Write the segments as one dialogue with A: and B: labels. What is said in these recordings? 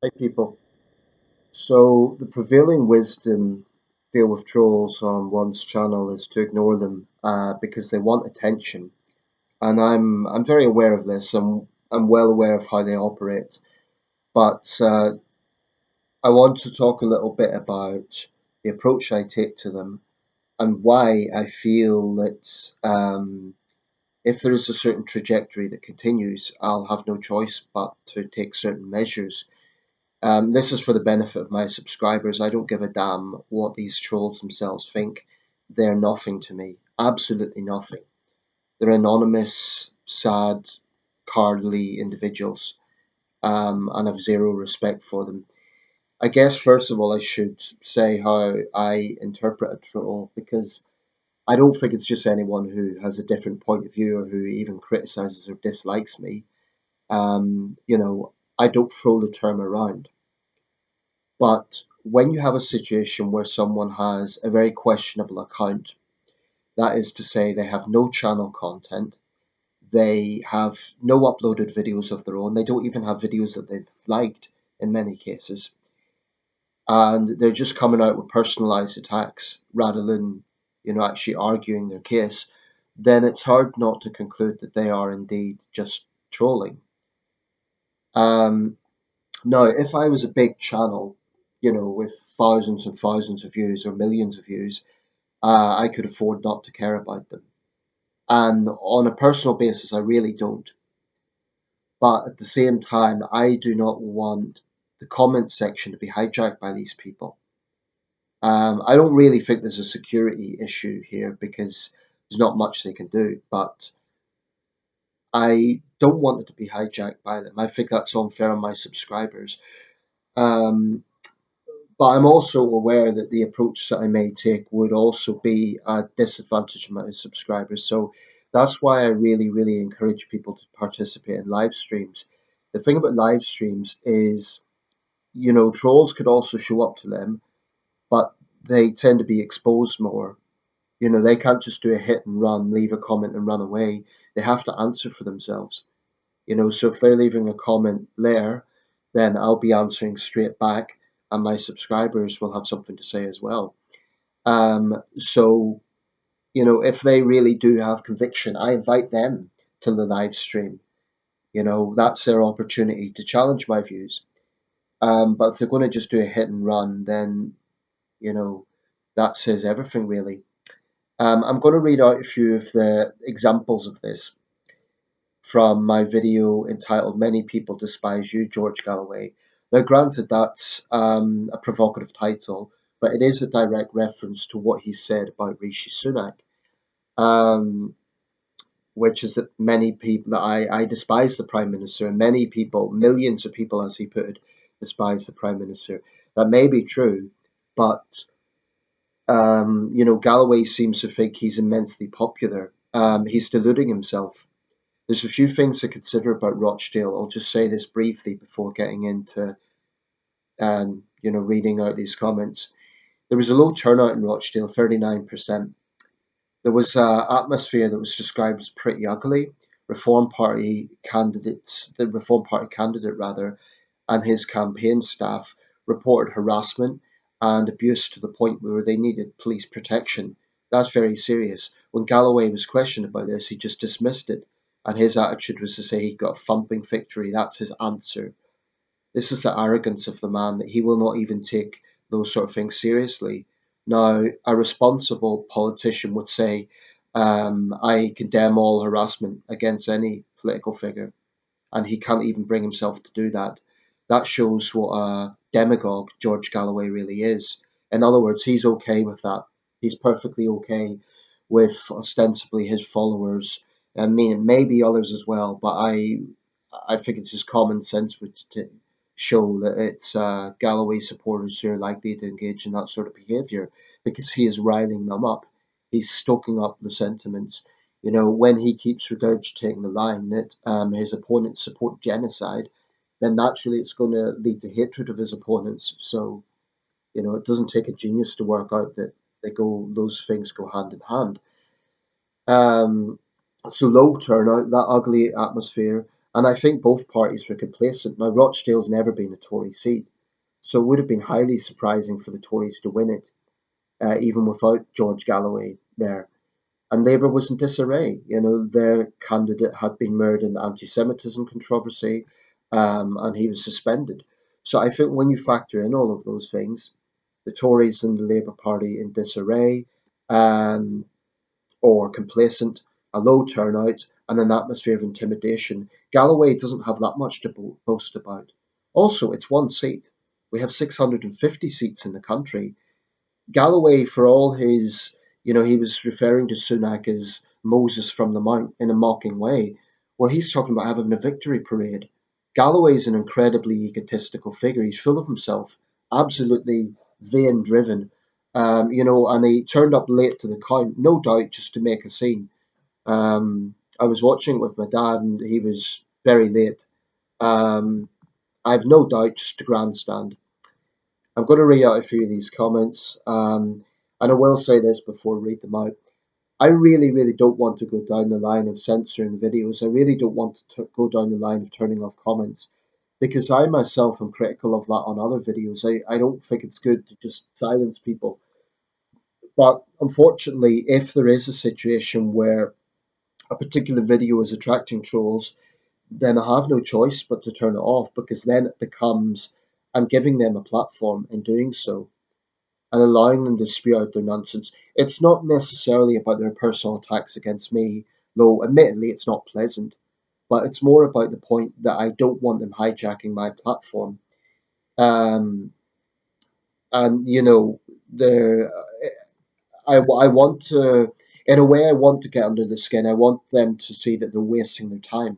A: Hi, people. So, the prevailing wisdom deal with trolls on one's channel is to ignore them because they want attention. And I'm very aware of this. I'm well aware of how they operate. But I want to talk a little bit about the approach I take to them and why I feel that if there is a certain trajectory that continues, I'll have no choice but to take certain measures. This is for the benefit of my subscribers. I don't give a damn what these trolls themselves think. They're nothing to me. Absolutely nothing. They're anonymous, sad, cowardly individuals, and I've zero respect for them. I guess, first of all, I should say how I interpret a troll because I don't think it's just anyone who has a different point of view or who even criticizes or dislikes me. I don't throw the term around. But when you have a situation where someone has a very questionable account, that is to say, they have no channel content, they have no uploaded videos of their own, they don't even have videos that they've liked in many cases, and they're just coming out with personalized attacks rather than, actually arguing their case, then it's hard not to conclude that they are indeed just trolling. Um, Now, if I was a big channel, with thousands and thousands of views or millions of views, I could afford not to care about them. And on a personal basis, I really don't. But at the same time, I do not want the comment section to be hijacked by these people. I don't really think there's a security issue here because there's not much they can do, but I don't want it to be hijacked by them. I think that's unfair on my subscribers. Um, But I'm also aware that the approach that I may take would also be a disadvantage to my subscribers. So that's why I really, really encourage people to participate in live streams. The thing about live streams is, trolls could also show up to them, but they tend to be exposed more. They can't just do a hit and run, leave a comment and run away. They have to answer for themselves. So if they're leaving a comment there, then I'll be answering straight back, and my subscribers will have something to say as well. So, if they really do have conviction, I invite them to the live stream. That's their opportunity to challenge my views. But if they're going to just do a hit and run, then, you know, that says everything really. I'm going to read out a few of the examples of this from my video entitled Many People Despise You, George Galloway. Now, granted, that's a provocative title, but it is a direct reference to what he said about Rishi Sunak, um, which is that many people, that I despise the Prime Minister, and many people, millions of people, as he put it, despise the Prime Minister. That may be true, but, Galloway seems to think he's immensely popular. He's deluding himself. There's a few things to consider about Rochdale. I'll just say this briefly before getting into reading out these comments. There was a low turnout in Rochdale, 39%. There was an atmosphere that was described as pretty ugly. The Reform Party candidate rather, and his campaign staff reported harassment and abuse to the point where they needed police protection. That's very serious. When Galloway was questioned about this, he just dismissed it, and his attitude was to say he got a thumping victory. That's his answer. This is the arrogance of the man that he will not even take those sort of things seriously. Now, a responsible politician would say, I condemn all harassment against any political figure, and he can't even bring himself to do that. That shows what a demagogue George Galloway really is. In other words, he's okay with that. He's perfectly okay with ostensibly his followers. I mean, maybe others as well, but I think it's just common sense which to show that it's Galloway supporters who are likely to engage in that sort of behaviour because he is riling them up. He's stoking up the sentiments. When he keeps regurgitating the line that his opponents support genocide, then naturally it's going to lead to hatred of his opponents. So, it doesn't take a genius to work out that those things go hand in hand. Um, so low turnout, that ugly atmosphere, And I think both parties were complacent. Now, Rochdale's never been a Tory seat, so it would have been highly surprising for the Tories to win it, even without George Galloway there. And Labour was in disarray. Their candidate had been murdered in the anti-Semitism controversy, and he was suspended. So I think when you factor in all of those things, the Tories and the Labour Party in disarray, um, or complacent, a low turnout, and an atmosphere of intimidation, Galloway doesn't have that much to boast about. Also, it's one seat. We have 650 seats in the country. Galloway, for all his, he was referring to Sunak as Moses from the Mount in a mocking way. Well, he's talking about having a victory parade. Galloway's an incredibly egotistical figure. He's full of himself, absolutely vain driven. And he turned up late to the count, no doubt just to make a scene. I was watching it with my dad, and he was very late. I've no doubt just to grandstand. I'm going to read out a few of these comments, and I will say this before I read them out. I really, really don't want to go down the line of censoring videos. I really don't want to go down the line of turning off comments, because I myself am critical of that on other videos. I don't think it's good to just silence people. But unfortunately, if there is a situation where a particular video is attracting trolls, then I have no choice but to turn it off, because then it becomes I'm giving them a platform in doing so and allowing them to spew out their nonsense. It's not necessarily about their personal attacks against me, though admittedly it's not pleasant, but it's more about the point that I don't want them hijacking my platform. Um, and they're, I want to, in a way, I want to get under the skin. I want them to see that they're wasting their time.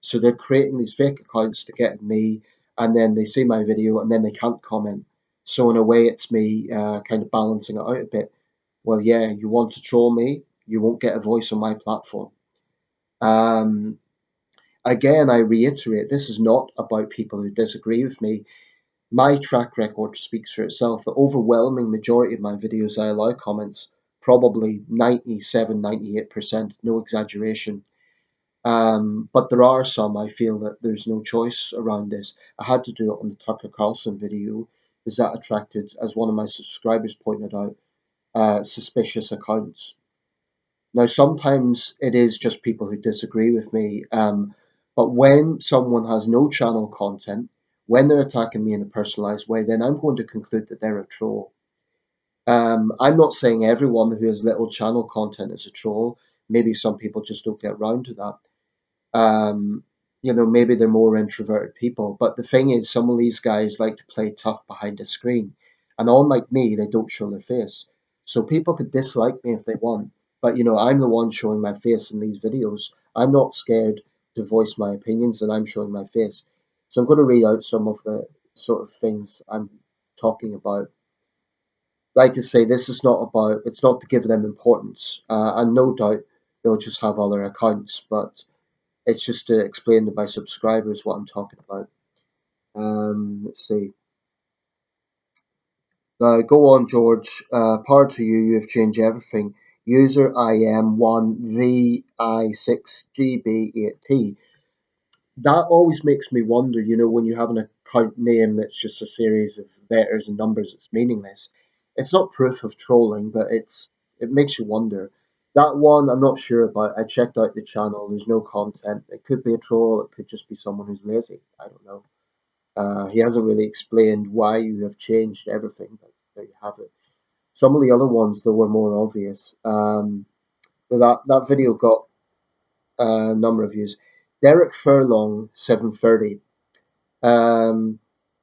A: So they're creating these fake accounts to get at me, and then they see my video, and then they can't comment. So in a way, it's me kind of balancing it out a bit. Well, yeah, you want to troll me, you won't get a voice on my platform. Um, Again, I reiterate, this is not about people who disagree with me. My track record speaks for itself. The overwhelming majority of my videos, I allow comments, probably 97, 98%, no exaggeration. But there are some I feel that there's no choice around this. I had to do it on the Tucker Carlson video because that attracted, as one of my subscribers pointed out, suspicious accounts. Now, sometimes it is just people who disagree with me, but when someone has no channel content, when they're attacking me in a personalized way, then I'm going to conclude that they're a troll. I'm not saying everyone who has little channel content is a troll. Maybe some people just don't get around to that. Um, maybe they're more introverted people. But the thing is, some of these guys like to play tough behind a screen. And unlike me, they don't show their face. So people could dislike me if they want. But, I'm the one showing my face in these videos. I'm not scared to voice my opinions, and I'm showing my face. So I'm going to read out some of the sort of things I'm talking about. Like I say, this is not about, it's not to give them importance. And no doubt they'll just have other accounts. But it's just to explain to my subscribers what I'm talking about. Let's see. Go on, George. Power to you. You have changed everything. User IM1VI6GB8P. That always makes me wonder, when you have an account name that's just a series of letters and numbers, it's meaningless. It's not proof of trolling, but it makes you wonder. That one, I'm not sure about. I checked out the channel. There's no content. It could be a troll. It could just be someone who's lazy. I don't know. He hasn't really explained why you have changed everything, but there you have it. Some of the other ones that were more obvious. That video got a number of views. Derek Furlong 730.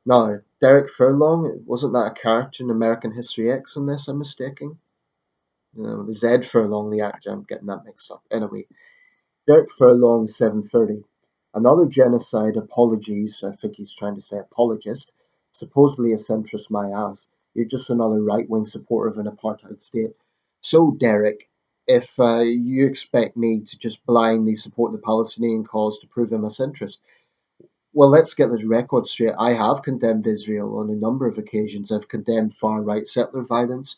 A: No, Derek Furlong, wasn't that a character in American History X unless I'm mistaken? No, there's Ed Furlong, the actor. I'm getting that mixed up. Anyway, Derek Furlong 730. Another genocide apologies, I think he's trying to say apologist, supposedly a centrist my ass. You're just another right wing supporter of an apartheid state. So, Derek, if you expect me to just blindly support the Palestinian cause to prove I'm a centrist, well, let's get this record straight. I have condemned Israel on a number of occasions. I've condemned far right settler violence,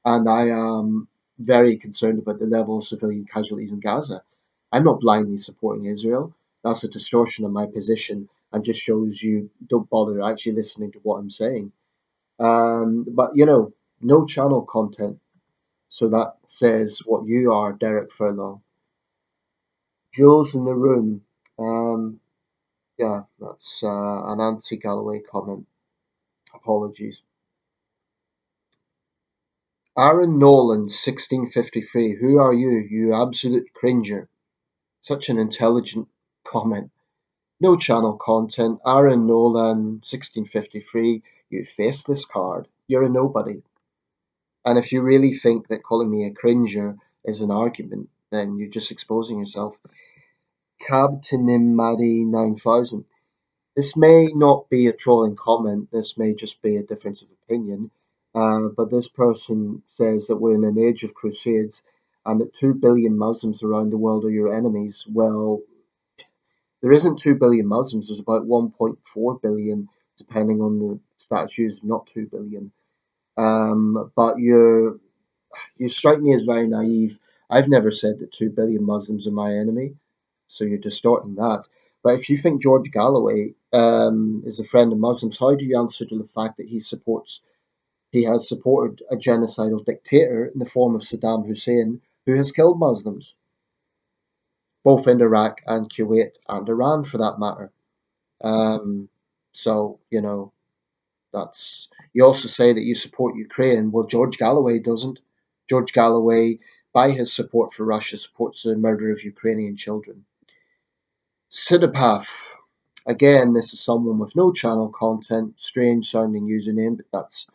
A: and I am very concerned about the level of civilian casualties in Gaza. I'm not blindly supporting Israel. That's a distortion of my position and just shows you don't bother actually listening to what I'm saying. But no channel content. So that says what you are, Derek Furlong. Jules in the room. Um, yeah, that's an anti-Galloway comment. Apologies. Aaron Nolan, 1653. Who are you, you absolute cringer? Such an intelligent comment. No channel content. Aaron Nolan, 1653. You faceless card. You're a nobody. And if you really think that calling me a cringer is an argument, then you're just exposing yourself. Cabtinimadi 9000. This may not be a trolling comment, this may just be a difference of opinion, but this person says that we're in an age of crusades and that 2 billion Muslims around the world are your enemies. Well, there isn't 2 billion Muslims, there's about 1.4 billion, depending on the stats used, not 2 billion. But you strike me as very naive. I've never said that 2 billion Muslims are my enemy, so you're distorting that. But if you think George Galloway is a friend of Muslims, how do you answer to the fact that he has supported a genocidal dictator in the form of Saddam Hussein, who has killed Muslims, both in Iraq and Kuwait and Iran, for that matter? Um, so that's you also say that you support Ukraine. Well, George Galloway doesn't. George Galloway, by his support for Russia, supports the murder of Ukrainian children. Sidipath. Again, this is someone with no channel content, strange sounding username, but that's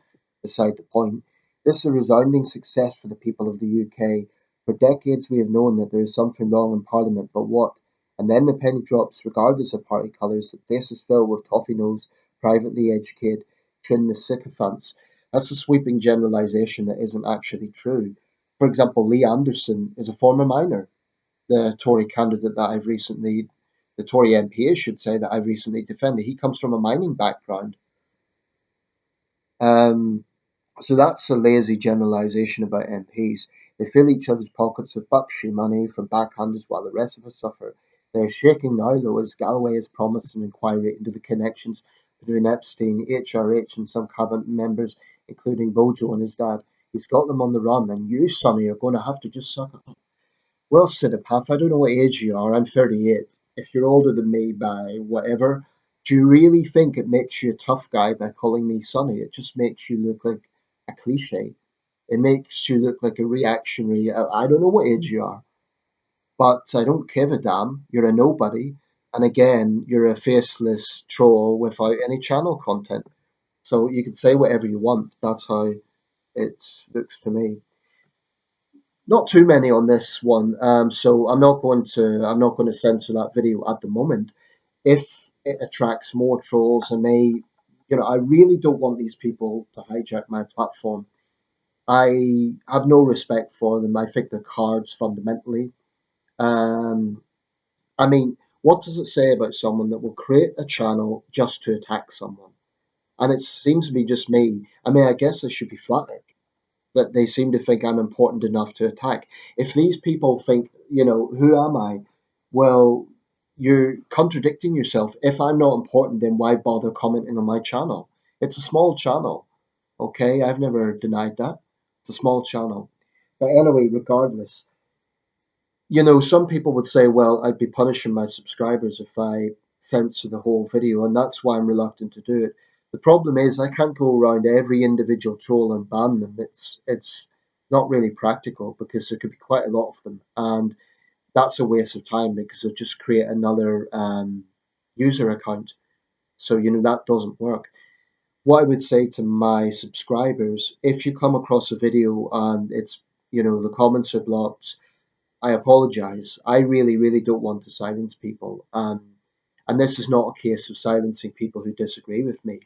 A: beside the point. This is a resounding success for the people of the UK. For decades, we have known that there is something wrong in Parliament, but what? And then the penny drops, regardless of party colours. The place is filled with toffee-nosed, privately educated, chinless sycophants. That's a sweeping generalisation that isn't actually true. For example, Lee Anderson is a former miner, the Tory candidate that the Tory MP, I should say, that I've recently defended. He comes from a mining background. Um, so that's a lazy generalisation about MPs. They fill each other's pockets with buckshy money from backhanders while the rest of us suffer. They're shaking now, though, as Galloway has promised an inquiry into the connections between Epstein, HRH, and some cabinet members, including Bojo and his dad. He's got them on the run, and you, Sonny, are going to have to just suck it. Well, Sidipath, I don't know what age you are. I'm 38. If you're older than me by whatever, do you really think it makes you a tough guy by calling me Sonny? It just makes you look like a cliche. It makes you look like a reactionary. I don't know what age you are, but I don't give a damn. You're a nobody. And again, you're a faceless troll without any channel content. So you can say whatever you want. That's how it looks to me. Not too many on this one, so I'm not going to censor that video at the moment. If it attracts more trolls, I really don't want these people to hijack my platform. I have no respect for them. I think they're cards fundamentally. Um, I mean, what does it say about someone that will create a channel just to attack someone? And it seems to be just me. I mean, I guess I should be flattered that they seem to think I'm important enough to attack. If these people think, who am I? Well, you're contradicting yourself. If I'm not important, then why bother commenting on my channel? It's a small channel, okay? I've never denied that. It's a small channel. But anyway, regardless, some people would say, well, I'd be punishing my subscribers if I censor the whole video, and that's why I'm reluctant to do it. The problem is I can't go around every individual troll and ban them. It's not really practical because there could be quite a lot of them, and that's a waste of time because they'll just create another user account. So that doesn't work. What I would say to my subscribers, if you come across a video and it's the comments are blocked, I apologize. I really, really don't want to silence people. And this is not a case of silencing people who disagree with me.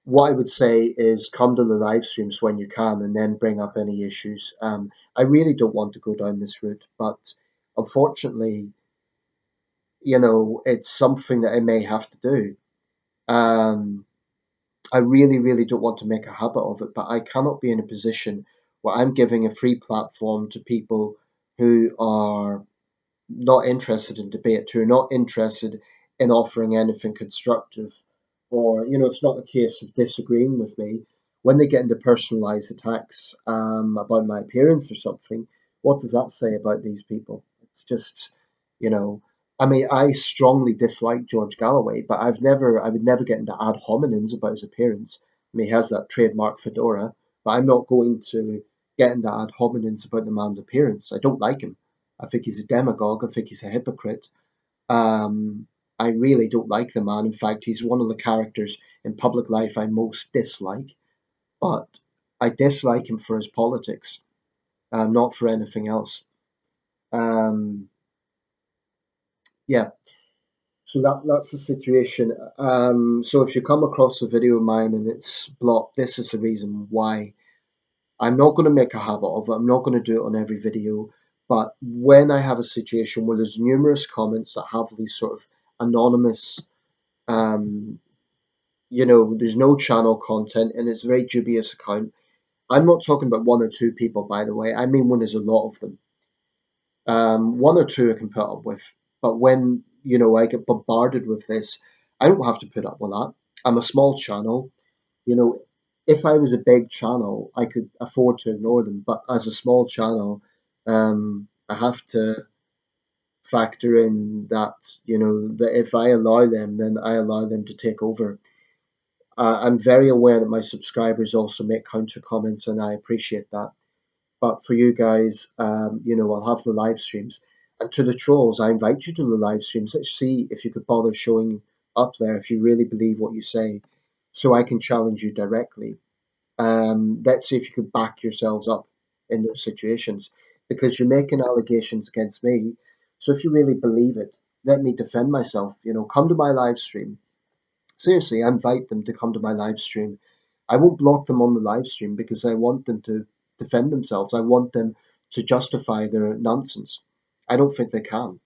A: What I would say is come to the live streams when you can and then bring up any issues. I really don't want to go down this route, but unfortunately, it's something that I may have to do. Um, I really, really don't want to make a habit of it, but I cannot be in a position where I'm giving a free platform to people who are not interested in debate, who are not interested in offering anything constructive, or it's not a case of disagreeing with me. When they get into personalized attacks about my appearance or something, what does that say about these people? It's just, you know, I mean, I strongly dislike George Galloway, but I would never get into ad hominems about his appearance. I mean, he has that trademark fedora, but I'm not going to get into ad hominems about the man's appearance. I don't like him. I think he's a demagogue. I think he's a hypocrite. Um, I really don't like the man. In fact, he's one of the characters in public life I most dislike. But I dislike him for his politics, not for anything else. Um, yeah, so that's the situation. So if you come across a video of mine and it's blocked, this is the reason why. I'm not going to make a habit of it. I'm not going to do it on every video. But when I have a situation where there's numerous comments that have these sort of anonymous, um, there's no channel content and it's a very dubious account. I'm not talking about one or two people, by the way. I mean when there's a lot of them. One or two I can put up with. But when, I get bombarded with this, I don't have to put up with that. I'm a small channel. You know, if I was a big channel, I could afford to ignore them. But as a small channel, I have to factor in that, that if I allow them, then I allow them to take over. I'm very aware that my subscribers also make counter comments, and I appreciate that. But for you guys, I'll have the live streams. And to the trolls, I invite you to the live streams. Let's see if you could bother showing up there if you really believe what you say, so I can challenge you directly. Let's see if you could back yourselves up in those situations, because you're making allegations against me. So if you really believe it, let me defend myself. Come to my live stream. Seriously, I invite them to come to my live stream. I won't block them on the live stream because I want them to defend themselves. I want them to justify their nonsense. I don't think they can.